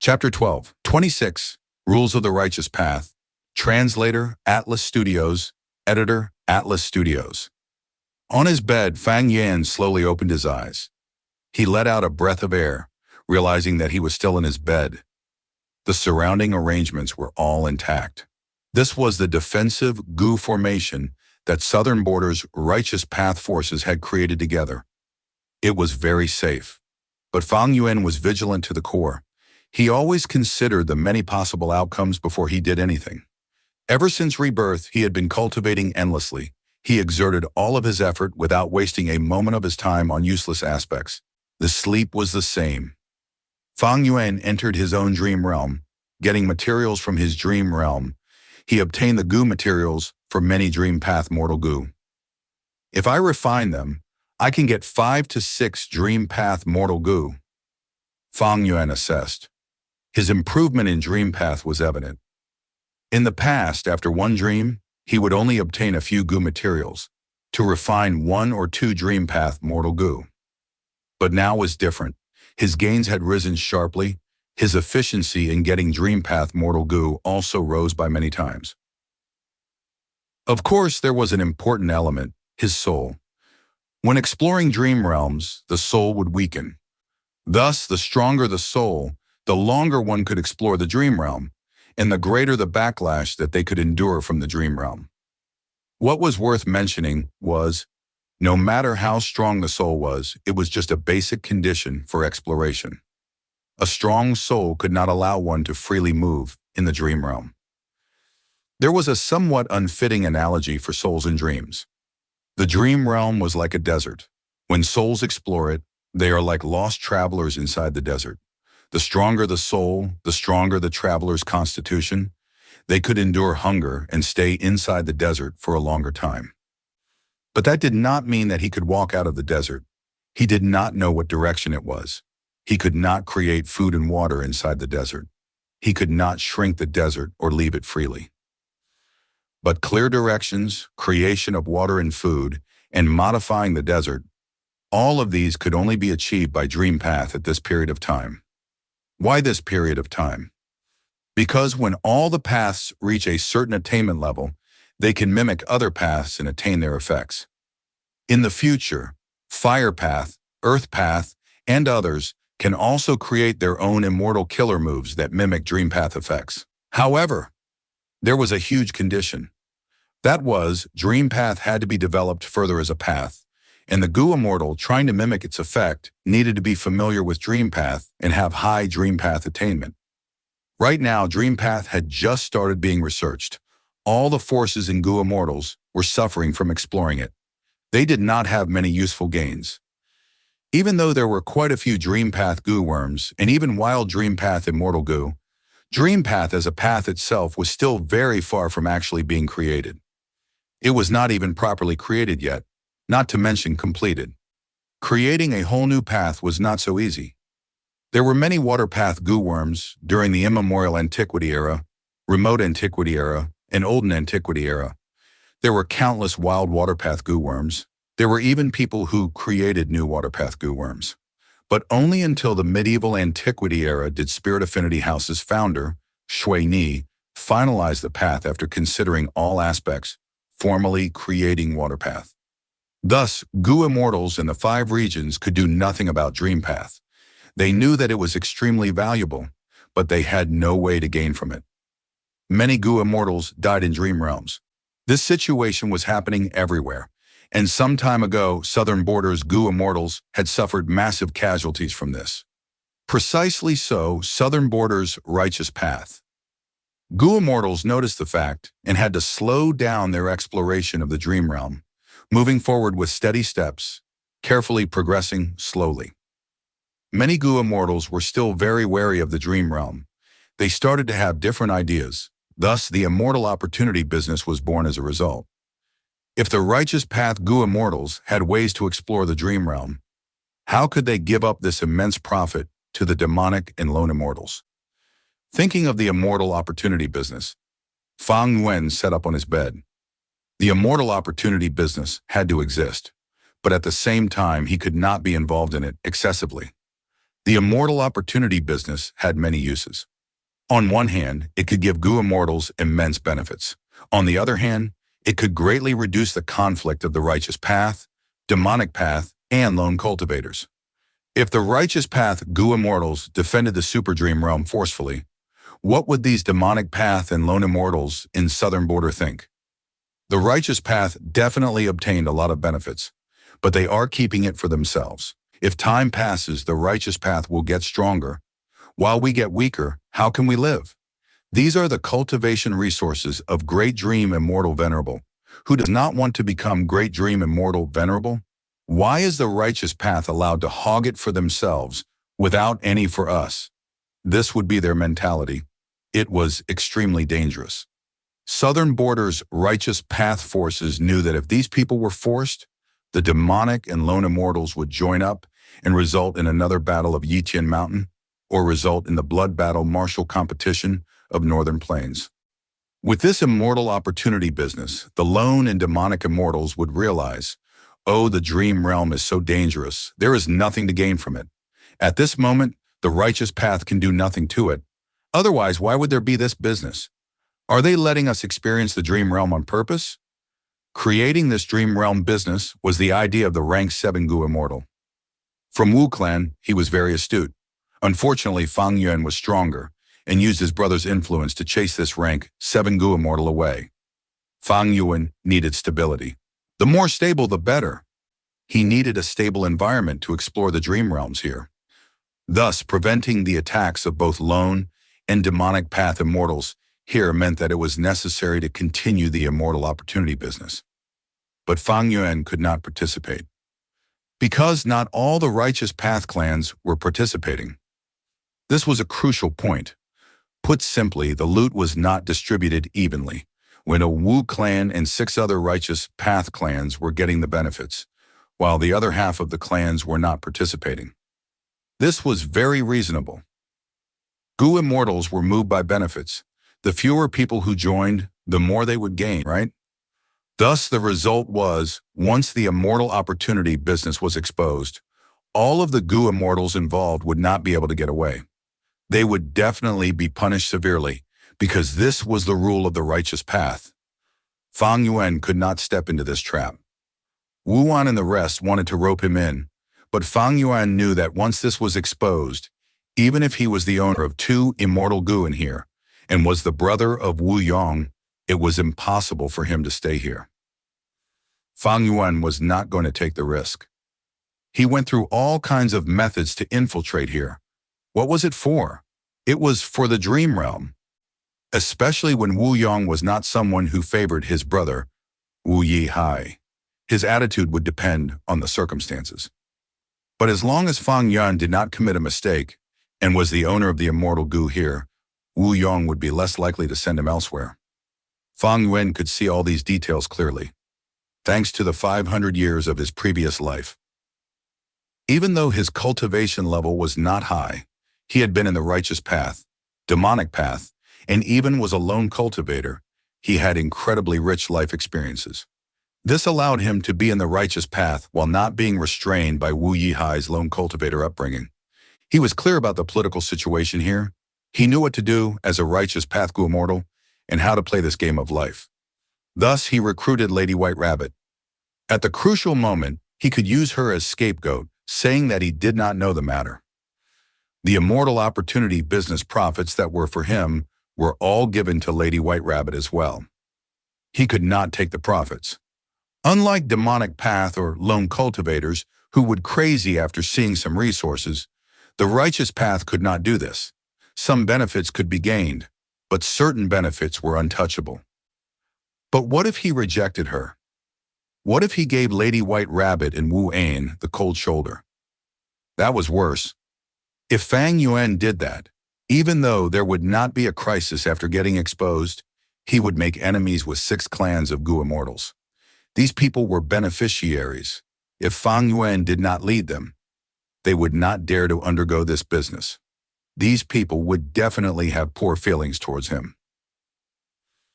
Chapter 12, 26, Rules of the Righteous Path. Translator, Atlas Studios. Editor, Atlas Studios. On his bed, Fang Yuan slowly opened his eyes. He let out a breath of air, realizing that he was still in his bed. The surrounding arrangements were all intact. This was the defensive Gu formation that Southern Border's Righteous Path forces had created together. It was very safe. But Fang Yuan was vigilant to the core. He always considered the many possible outcomes before he did anything. Ever since rebirth, he had been cultivating endlessly. He exerted all of his effort without wasting a moment of his time on useless aspects. The sleep was the same. Fang Yuan entered his own dream realm, getting materials from his dream realm. He obtained the Gu materials for many dream path mortal Gu. If I refine them, I can get 5 to 6 dream path mortal Gu. Fang Yuan assessed. His improvement in dream path was evident. In the past, after one dream, he would only obtain a few Gu materials to refine 1 or 2 dream path mortal Gu. But now was different. His gains had risen sharply. His efficiency in getting dream path mortal Gu also rose by many times. Of course, there was an important element, his soul. When exploring dream realms, the soul would weaken. Thus, the stronger the soul, the longer one could explore the dream realm, and the greater the backlash that they could endure from the dream realm. What was worth mentioning was, no matter how strong the soul was, it was just a basic condition for exploration. A strong soul could not allow one to freely move in the dream realm. There was a somewhat unfitting analogy for souls in dreams. The dream realm was like a desert. When souls explore it, they are like lost travelers inside the desert. The stronger the soul, the stronger the traveler's constitution. They could endure hunger and stay inside the desert for a longer time. But that did not mean that he could walk out of the desert. He did not know what direction it was. He could not create food and water inside the desert. He could not shrink the desert or leave it freely. But clear directions, creation of water and food, and modifying the desert, all of these could only be achieved by Dream Path at this period of time. Why this period of time? Because when all the paths reach a certain attainment level, they can mimic other paths and attain their effects. In the future, Fire Path, Earth Path, and others can also create their own immortal killer moves that mimic Dream Path effects. However, there was a huge condition. That was, Dream Path had to be developed further as a path, and the Gu Immortal trying to mimic its effect needed to be familiar with Dream Path and have high Dream Path attainment. Right now, Dream Path had just started being researched. All the forces in Gu Immortals were suffering from exploring it. They did not have many useful gains. Even though there were quite a few Dream Path Gu worms and even wild Dream Path Immortal Gu, Dream Path as a path itself was still very far from actually being created. It was not even properly created yet, not to mention completed. Creating a whole new path was not so easy. There were many water path Gu worms during the immemorial antiquity era, remote antiquity era, and olden antiquity era. There were countless wild water path Gu worms. There were even people who created new water path Gu worms. But only until the medieval antiquity era did Spirit Affinity House's founder, Shui Ni, finalize the path after considering all aspects, formally creating water path. Thus, Gu Immortals in the 5 regions could do nothing about Dream Path. They knew that it was extremely valuable, but they had no way to gain from it. Many Gu Immortals died in dream realms. This situation was happening everywhere, and some time ago, Southern Border's Gu Immortals had suffered massive casualties from this. Precisely so, Southern Border's Righteous Path. Gu Immortals noticed the fact and had to slow down their exploration of the dream realm, moving forward with steady steps, carefully progressing slowly. Many Gu Immortals were still very wary of the dream realm. They started to have different ideas. Thus, the Immortal Opportunity business was born as a result. If the Righteous Path Gu Immortals had ways to explore the dream realm, how could they give up this immense profit to the demonic and lone immortals? Thinking of the Immortal Opportunity business, Fang Yuan sat up on his bed. The Immortal Opportunity business had to exist, but at the same time he could not be involved in it excessively. The immortal opportunity business had many uses. On one hand, it could give Gu immortals immense benefits. On the other hand, it could greatly reduce the conflict of the righteous path, demonic path, and lone cultivators. If the righteous path Gu immortals defended the super dream realm forcefully, what would these demonic path and lone immortals in southern border think? The righteous path definitely obtained a lot of benefits, but they are keeping it for themselves. If time passes, the righteous path will get stronger. While we get weaker, how can we live? These are the cultivation resources of Great Dream Immortal Venerable. Who does not want to become Great Dream Immortal Venerable? Why is the righteous path allowed to hog it for themselves without any for us? This would be their mentality. It was extremely dangerous. Southern Border's righteous path forces knew that if these people were forced, the demonic and lone immortals would join up and result in another battle of Yiqian Mountain, or result in the blood battle martial competition of Northern Plains. With this immortal opportunity business, the lone and demonic immortals would realize, oh, the dream realm is so dangerous, there is nothing to gain from it. At this moment, the righteous path can do nothing to it. Otherwise, why would there be this business? Are they letting us experience the dream realm on purpose? Creating this dream realm business was the idea of the rank 7 Gu immortal. From Wu clan, he was very astute. Unfortunately, Fang Yuan was stronger and used his brother's influence to chase this rank 7 Gu immortal away. Fang Yuan needed stability. The more stable, the better. He needed a stable environment to explore the dream realms here, thus preventing the attacks of both lone and demonic path immortals here meant that it was necessary to continue the immortal opportunity business. But Fang Yuan could not participate, because not all the righteous path clans were participating. This was a crucial point. Put simply, the loot was not distributed evenly, when a Wu clan and 6 other righteous path clans were getting the benefits, while the other half of the clans were not participating. This was very reasonable. Gu immortals were moved by benefits. The fewer people who joined, the more they would gain, right? Thus, the result was, once the immortal opportunity business was exposed, all of the Gu immortals involved would not be able to get away. They would definitely be punished severely, because this was the rule of the righteous path. Fang Yuan could not step into this trap. Wu Wan and the rest wanted to rope him in, but Fang Yuan knew that once this was exposed, even if he was the owner of 2 immortal Gu in here, and was the brother of Wu Yong, it was impossible for him to stay here. Fang Yuan was not going to take the risk. He went through all kinds of methods to infiltrate here. What was it for? It was for the dream realm. Especially when Wu Yong was not someone who favored his brother, Wu Yihai. His attitude would depend on the circumstances. But as long as Fang Yuan did not commit a mistake and was the owner of the immortal Gu here, Wu Yong would be less likely to send him elsewhere. Fang Yuan could see all these details clearly, thanks to the 500 years of his previous life. Even though his cultivation level was not high, he had been in the righteous path, demonic path, and even was a lone cultivator. He had incredibly rich life experiences. This allowed him to be in the righteous path while not being restrained by Wu Yihai's lone cultivator upbringing. He was clear about the political situation here. He knew what to do as a righteous path Gu immortal and how to play this game of life. Thus, he recruited Lady White Rabbit. At the crucial moment, he could use her as scapegoat, saying that he did not know the matter. The immortal opportunity business profits that were for him were all given to Lady White Rabbit as well. He could not take the profits. Unlike demonic path or lone cultivators who would crazy after seeing some resources, the righteous path could not do this. Some benefits could be gained, but certain benefits were untouchable. But what if he rejected her? What if he gave Lady White Rabbit and Wu An the cold shoulder? That was worse. If Fang Yuan did that, even though there would not be a crisis after getting exposed, he would make enemies with 6 clans of Gu immortals. These people were beneficiaries. If Fang Yuan did not lead them, they would not dare to undergo this business. These people would definitely have poor feelings towards him.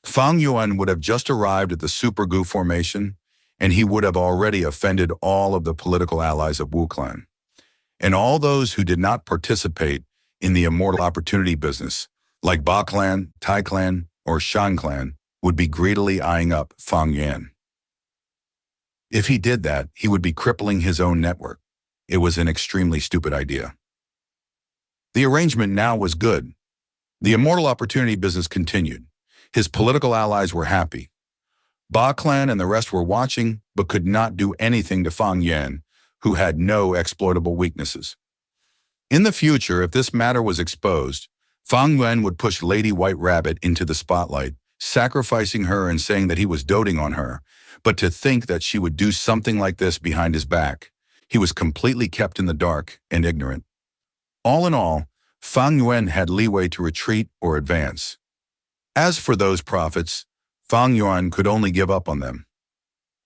Fang Yuan would have just arrived at the Super Gu formation, and he would have already offended all of the political allies of Wu clan. and all those who did not participate in the immortal opportunity business, like Ba clan, Tai clan, or Shan clan, would be greedily eyeing up Fang Yuan. If he did that, he would be crippling his own network. It was an extremely stupid idea. The arrangement now was good. The immortal opportunity business continued. His political allies were happy. Ba clan and the rest were watching, but could not do anything to Fang Yuan, who had no exploitable weaknesses. In the future, if this matter was exposed, Fang Yuan would push Lady White Rabbit into the spotlight, sacrificing her and saying that he was doting on her. But to think that she would do something like this behind his back, he was completely kept in the dark and ignorant. All in all, Fang Yuan had leeway to retreat or advance. As for those prophets, Fang Yuan could only give up on them.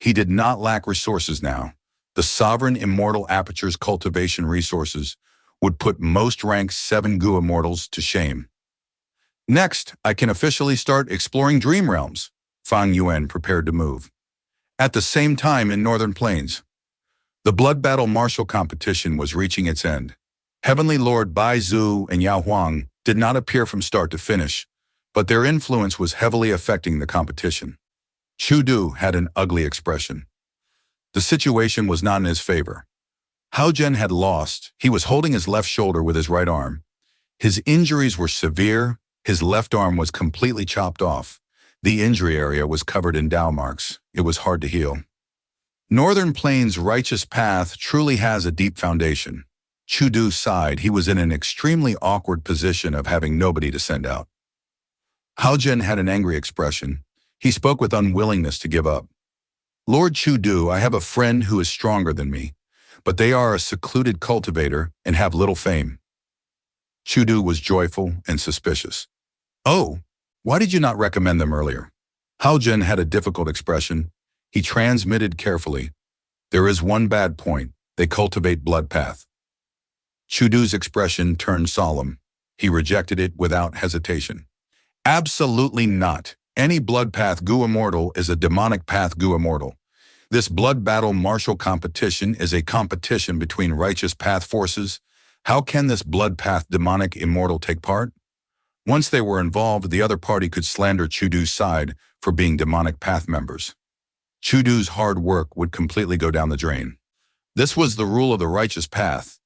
He did not lack resources now. The sovereign immortal aperture's cultivation resources would put most rank 7 Gu immortals to shame. Next, I can officially start exploring dream realms. Fang Yuan prepared to move. At the same time in Northern Plains, the blood battle martial competition was reaching its end. Heavenly Lord Bai Zhu and Yao Huang did not appear from start to finish, but their influence was heavily affecting the competition. Chu Du had an ugly expression. The situation was not in his favor. Hao Zhen had lost. He was holding his left shoulder with his right arm. His injuries were severe. His left arm was completely chopped off. The injury area was covered in Dao marks. It was hard to heal. Northern Plains' righteous path truly has a deep foundation. Chu Du sighed. He was in an extremely awkward position of having nobody to send out. Hao Zhen had an angry expression. He spoke with unwillingness to give up. Lord Chu Du, I have a friend who is stronger than me, but they are a secluded cultivator and have little fame. Chu Du was joyful and suspicious. Oh, why did you not recommend them earlier? Hao Zhen had a difficult expression. He transmitted carefully. There is one bad point. They cultivate blood path. Chu Du's expression turned solemn. He rejected it without hesitation. Absolutely not. Any blood path Gu immortal is a demonic path Gu immortal. This blood battle martial competition is a competition between righteous path forces. How can this blood path demonic immortal take part? Once they were involved, the other party could slander Chu Du's side for being demonic path members. Chu Du's hard work would completely go down the drain. This was the rule of the righteous path.